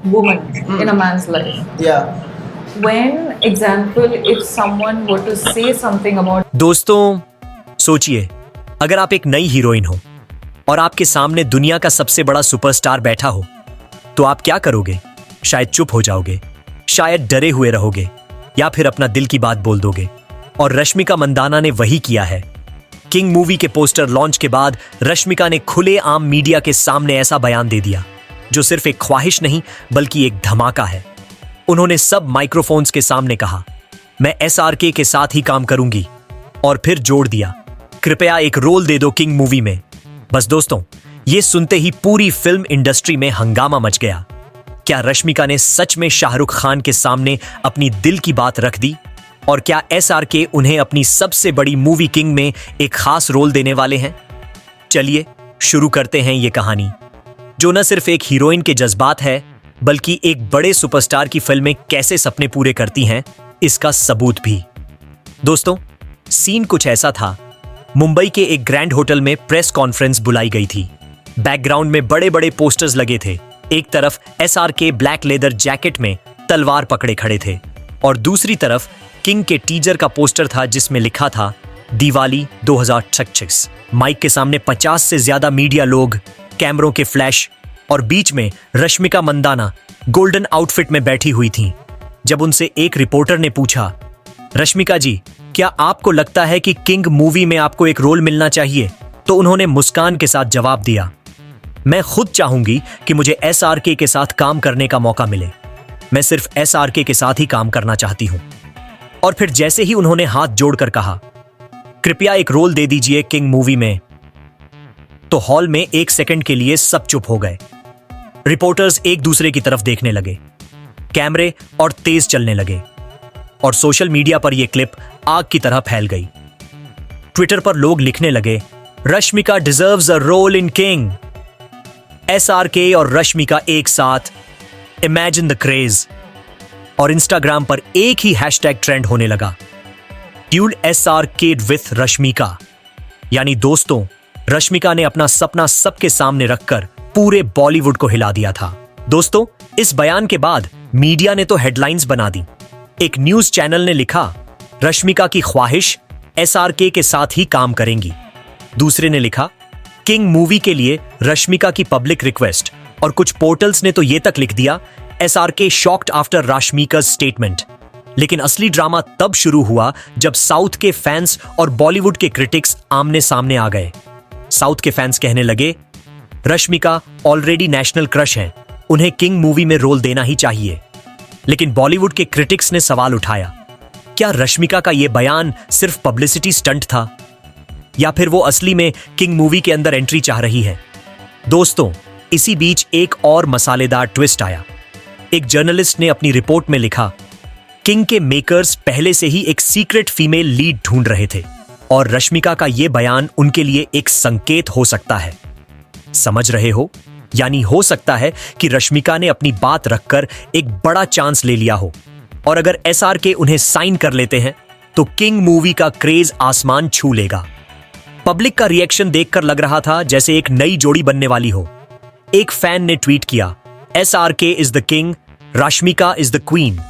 woman in a man's life. Yeah. When, example, if someone were to say something about दोस्तों सोचिए, अगर आप एक नई हीरोइन हो और आपके सामने दुनिया का सबसे बड़ा सुपरस्टार बैठा हो तो आप क्या करोगे? शायद चुप हो जाओगे, शायद डरे हुए रहोगे या फिर अपना दिल की बात बोल दोगे। और रश्मिका मंदाना ने वही किया है। किंग मूवी के पोस्टर लॉन्च के बाद रश्मिका ने खुलेआम मीडिया के सामने ऐसा बयान दे दिया जो सिर्फ एक ख्वाहिश नहीं बल्कि एक धमाका है। उन्होंने सब माइक्रोफोन्स के सामने कहा, मैं SRK के साथ ही काम करूंगी, और फिर जोड़ दिया, कृपया एक रोल दे दो किंग मूवी में। बस दोस्तों, ये सुनते ही पूरी फिल्म इंडस्ट्री में हंगामा मच गया। क्या रश्मिका ने सच में शाहरुख खान के सामने अपनी दिल की बात रख दी? और क्या SRK उन्हें अपनी सबसे बड़ी मूवी किंग में एक खास रोल देने वाले हैं? चलिए शुरू करते हैं ये कहानी, जो न सिर्फ एक हीरोइन के जज्बात है बल्कि एक बड़े सुपरस्टार की फिल्में कैसे सपने पूरे करती हैं इसका सबूत भी। दोस्तों, सीन कुछ ऐसा था। मुंबई के एक ग्रैंड होटल में प्रेस कॉन्फ्रेंस बुलाई गई थी। बैकग्राउंड में बड़े बड़े पोस्टर्स लगे थे। एक तरफ SRK ब्लैक लेदर जैकेट में तलवार पकड़े खड़े थे और दूसरी तरफ किंग के टीजर का पोस्टर था जिसमें लिखा था दिवाली 2026। माइक के सामने 50 से ज्यादा मीडिया लोग, कैमरों के फ्लैश और बीच में रश्मिका मंदाना गोल्डन आउटफिट में बैठी हुई थीं। जब उनसे एक रिपोर्टर ने पूछा, रश्मिका जी, क्या आपको लगता है कि किंग मूवी में आपको एक रोल मिलना चाहिए? तो उन्होंने मुस्कान के साथ जवाब दिया, मैं खुद चाहूंगी कि मुझे SRK के साथ काम करने का मौका मिले। मैं सिर्फ SRK के साथ ही काम करना चाहती हूं। और फिर जैसे ही उन्होंने हाथ जोड़कर कहा, कृपया एक रोल दे दीजिए किंग मूवी में, तो हॉल में एक सेकंड के लिए सब चुप हो गए। रिपोर्टर्स एक दूसरे की तरफ देखने लगे, कैमरे और तेज चलने लगे और सोशल मीडिया पर यह क्लिप आग की तरह फैल गई। ट्विटर पर लोग लिखने लगे, Rashmika deserves a role in King. SRK और रश्मिका एक साथ, इमेजिन द क्रेज। और इंस्टाग्राम पर एक ही हैशटैग ट्रेंड होने लगा, ड्यूल SRK विथ रश्मिका। यानी दोस्तों, रश्मिका ने अपना सपना सबके सामने रखकर पूरे बॉलीवुड को हिला दिया था। दोस्तों, इस बयान के बाद मीडिया ने तो हेडलाइंस बना दी। एक न्यूज चैनल ने लिखा, रश्मिका की ख्वाहिश SRK के साथ ही काम करेंगी। दूसरे ने लिखा, किंग मूवी के लिए रश्मिका की पब्लिक रिक्वेस्ट। और कुछ पोर्टल्स ने तो ये तक लिख दिया, SRK शॉक्ड आफ्टर रश्मिका's स्टेटमेंट। लेकिन असली ड्रामा तब शुरू हुआ जब साउथ के फैंस और बॉलीवुड के क्रिटिक्स आमने सामने आ गए। साउथ के फैंस कहने लगे, रश्मिका ऑलरेडी नेशनल क्रश हैं, उन्हें किंग मूवी में रोल देना ही चाहिए। लेकिन बॉलीवुड के क्रिटिक्स ने सवाल उठाया, क्या रश्मिका का यह बयान सिर्फ पब्लिसिटी स्टंट था या फिर वो असली में किंग मूवी के अंदर एंट्री चाह रही है? दोस्तों, इसी बीच एक और मसालेदार ट्विस्ट आया। एक जर्नलिस्ट ने अपनी रिपोर्ट में लिखा, किंग के मेकर्स पहले से ही एक सीक्रेट फीमेल लीड ढूंढ रहे थे और रश्मिका का यह बयान उनके लिए एक संकेत हो सकता है। समझ रहे हो? यानी हो सकता है कि रश्मिका ने अपनी बात रखकर एक बड़ा चांस ले लिया हो और अगर SRK उन्हें साइन कर लेते हैं तो किंग मूवी का क्रेज आसमान छू लेगा। पब्लिक का रिएक्शन देखकर लग रहा था जैसे एक नई जोड़ी बनने वाली हो। एक फैन ने ट्वीट किया, SRK is the king, Rashmika is the queen,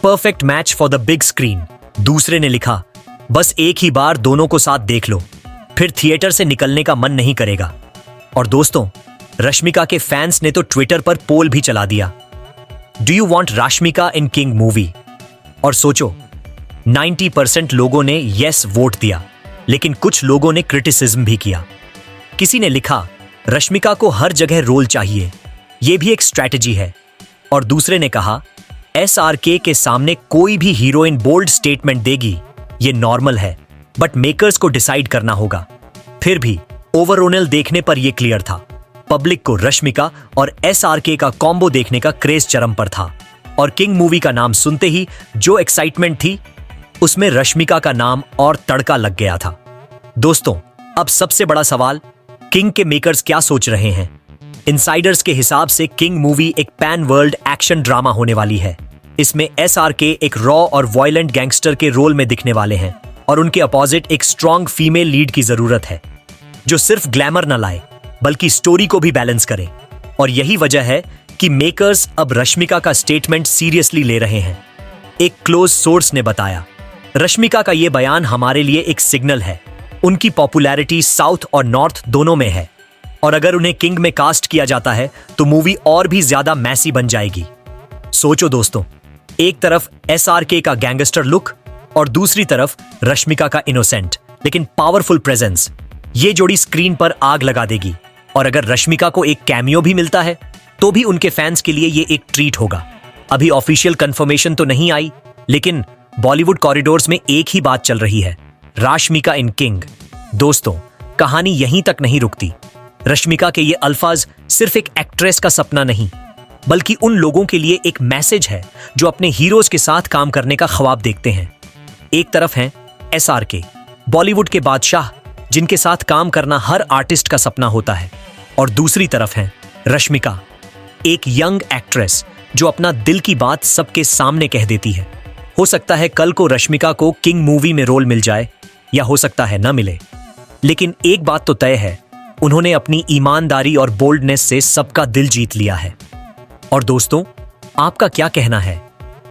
perfect match for the big screen. दूसरे ने लिखा, बस एक ही बार दोनों को साथ देख लो, फिर थिएटर से निकलने का मन नहीं करेगा। और दोस्तों, रश्मिका के फैंस ने तो ट्विटर पर पोल भी चला दिया, do you want Rashmika in king movie? और सोचो, 90% लोगों ने यस वोट दिया, लेकिन कुछ लोगों ने क्रिटिसिज्म भी किया। किसी ने लिखा, रश्मिका को हर जगह रोल चाहिए, यह भी एक स्ट्रैटेजी है। और दूसरे ने कहा, SRK के सामने कोई भी हीरोइन बोल्ड स्टेटमेंट देगी, यह नॉर्मल है, बट मेकर्स को डिसाइड करना होगा। फिर भी ओवरऑल देखने पर यह क्लियर था, पब्लिक को रश्मिका और SRK का कॉम्बो देखने का क्रेज चरम पर था। और किंग मूवी का नाम सुनते ही जो एक्साइटमेंट थी, उसमें रश्मिका का नाम और तड़का लग गया था। दोस्तों, अब सबसे बड़ा सवाल, किंग के मेकर्स क्या सोच रहे हैं? इनसाइडर्स के हिसाब से किंग मूवी एक पैन वर्ल्ड एक्शन ड्रामा होने वाली है। इसमें SRK एक रॉ और वायलेंट गैंगस्टर के रोल में दिखने वाले हैं और उनके अपोजिट एक स्ट्रॉन्ग फीमेल लीड की जरूरत है जो सिर्फ ग्लैमर न लाए बल्कि स्टोरी को भी बैलेंस करे। और यही वजह है कि मेकर्स अब रश्मिका का स्टेटमेंट सीरियसली ले रहे हैं। एक क्लोज सोर्स ने बताया, रश्मिका का यह बयान हमारे लिए एक सिग्नल है। उनकी पॉपुलैरिटी साउथ और नॉर्थ दोनों में है, और अगर उन्हें किंग में कास्ट किया जाता है तो मूवी और भी ज्यादा मैसी बन जाएगी। सोचो दोस्तों, एक तरफ SRK का गैंगस्टर लुक और दूसरी तरफ रश्मिका का इनोसेंट लेकिन पावरफुल प्रेजेंस। ये जोड़ी स्क्रीन पर आग लगा देगी। और अगर रश्मिका को एक कैमियो भी मिलता है तो भी उनके फैंस के लिए ये एक ट्रीट होगा। अभी ऑफिशियल कंफर्मेशन तो नहीं आई, लेकिन बॉलीवुड कॉरिडोर्स में एक ही बात चल रही है, राश्मिका इन किंग। दोस्तों, कहानी यहीं तक नहीं रुकती। रश्मिका के ये अल्फाज सिर्फ एक एक्ट्रेस का सपना नहीं, बल्कि उन लोगों के लिए एक मैसेज है जो अपने हीरोज के साथ काम करने का ख्वाब देखते हैं। एक तरफ हैं SRK, बॉलीवुड के बादशाह जिनके साथ काम करना हर आर्टिस्ट का सपना होता है, और दूसरी तरफ हैं रश्मिका, एक यंग एक्ट्रेस जो अपना दिल की बात सबके सामने कह देती है। हो सकता है कल को रश्मिका को किंग मूवी में रोल मिल जाए, या हो सकता है ना मिले, लेकिन एक बात तो तय है, उन्होंने अपनी ईमानदारी और बोल्डनेस से सबका दिल जीत लिया है। और दोस्तों, आपका क्या कहना है?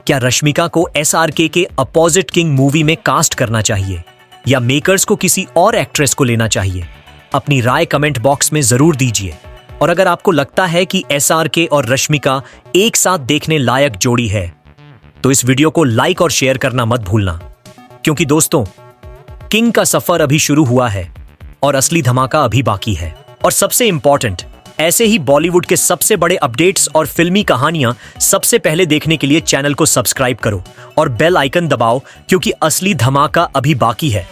क्या रश्मिका को SRK के अपोजिट किंग मूवी में कास्ट करना चाहिए, या मेकर्स को किसी और एक्ट्रेस को लेना चाहिए? अपनी राय कमेंट बॉक्स में जरूर दीजिए। और अगर आपको लगता है कि SRK और रश्मिका एक साथ देखने लायक जोड़ी है, तो इस वीडियो को लाइक और शेयर करना मत भूलना, क्योंकि दोस्तों, किंग का सफर अभी शुरू हुआ है और असली धमाका अभी बाकी है। और सबसे इंपॉर्टेंट, ऐसे ही बॉलीवुड के सबसे बड़े अपडेट्स और फिल्मी कहानियां सबसे पहले देखने के लिए चैनल को सब्सक्राइब करो और बेल आइकन दबाओ, क्योंकि असली धमाका अभी बाकी है।